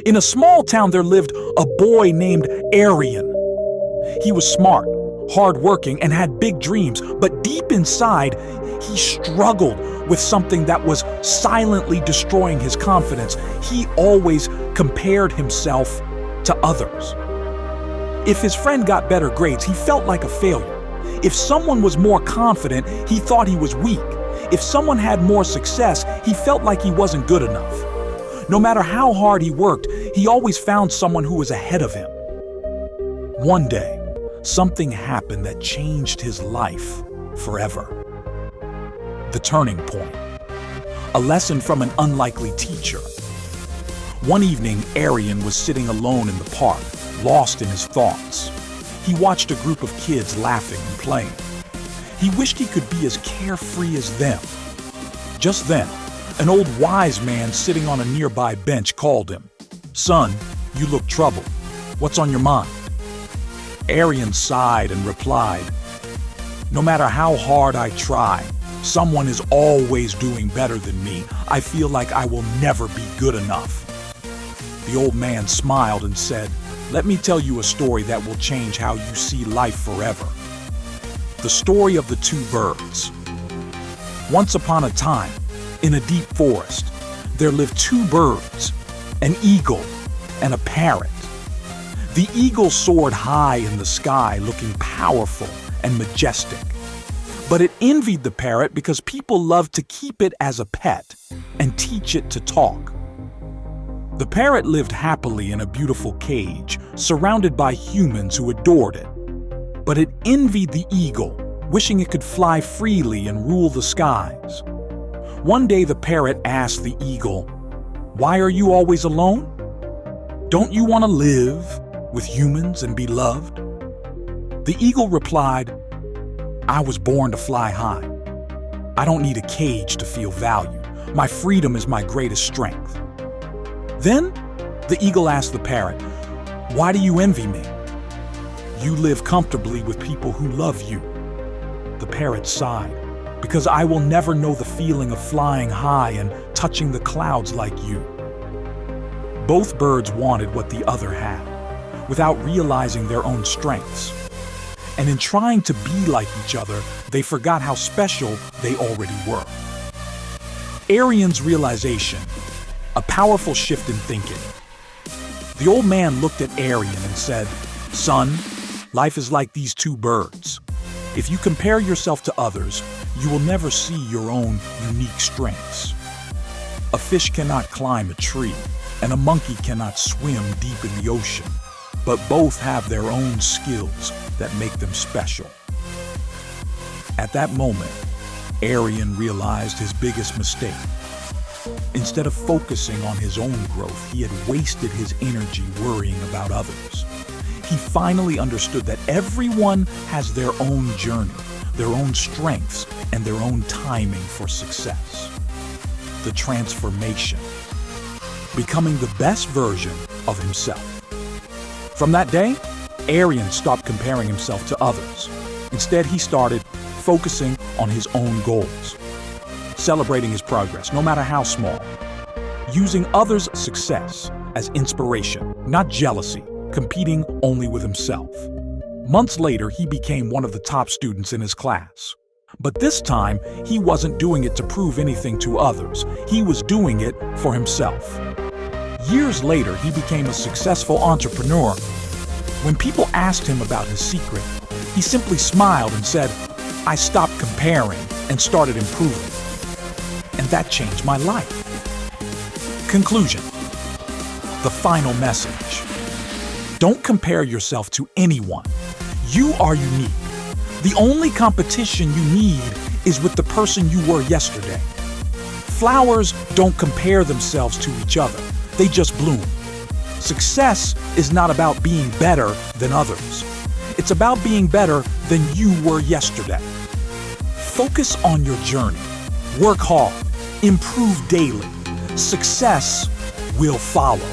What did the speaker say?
In a small town there lived a boy named Arian. He was smart, hardworking, and had big dreams, but deep inside, he struggled with something that was silently destroying his confidence. He always compared himself to others. If his friend got better grades, he felt like a failure. If someone was more confident, he thought he was weak. If someone had more success, he felt like he wasn't good enough. No matter how hard he worked, he always found someone who was ahead of him. One day, something happened that changed his life forever. The turning point. A lesson from an unlikely teacher. One evening, Arian was sitting alone in the park, lost in his thoughts. He watched a group of kids laughing and playing. He wished he could be as carefree as them. Just then, an old wise man sitting on a nearby bench called him. "Son, you look troubled. What's on your mind?" Arian sighed and replied, "No matter how hard I try, someone is always doing better than me. I feel like I will never be good enough." The old man smiled and said, "Let me tell you a story that will change how you see life forever." The story of the two birds. Once upon a time, in a deep forest, there lived two birds, an eagle and a parrot. The eagle soared high in the sky, looking powerful and majestic. But it envied the parrot because people loved to keep it as a pet and teach it to talk. The parrot lived happily in a beautiful cage, surrounded by humans who adored it. But it envied the eagle, wishing it could fly freely and rule the skies. One day the parrot asked the eagle, "Why are you always alone? Don't you want to live with humans and be loved?" The eagle replied, "I was born to fly high. I don't need a cage to feel valued. My freedom is my greatest strength." Then the eagle asked the parrot, "Why do you envy me? You live comfortably with people who love you." The parrot sighed, "Because I will never know the feeling of flying high and touching the clouds like you." Both birds wanted what the other had, without realizing their own strengths. And in trying to be like each other, they forgot how special they already were. Arian's realization, a powerful shift in thinking. The old man looked at Arian and said, "Son, life is like these two birds. If you compare yourself to others, you will never see your own unique strengths. A fish cannot climb a tree, and a monkey cannot swim deep in the ocean, but both have their own skills that make them special." At that moment, Arian realized his biggest mistake. Instead of focusing on his own growth, he had wasted his energy worrying about others. He finally understood that everyone has their own journey, their own strengths, and their own timing for success. The transformation. Becoming the best version of himself. From that day, Arian stopped comparing himself to others. Instead, he started focusing on his own goals, celebrating his progress, no matter how small, using others' success as inspiration, not jealousy, competing only with himself. Months later, he became one of the top students in his class. But this time, he wasn't doing it to prove anything to others. He was doing it for himself. Years later, he became a successful entrepreneur. When people asked him about his secret, he simply smiled and said, "I stopped comparing and started improving." And that changed my life. Conclusion. The final message. Don't compare yourself to anyone. You are unique. The only competition you need is with the person you were yesterday. Flowers don't compare themselves to each other. They just bloom. Success is not about being better than others. It's about being better than you were yesterday. Focus on your journey. Work hard. Improve daily. Success will follow.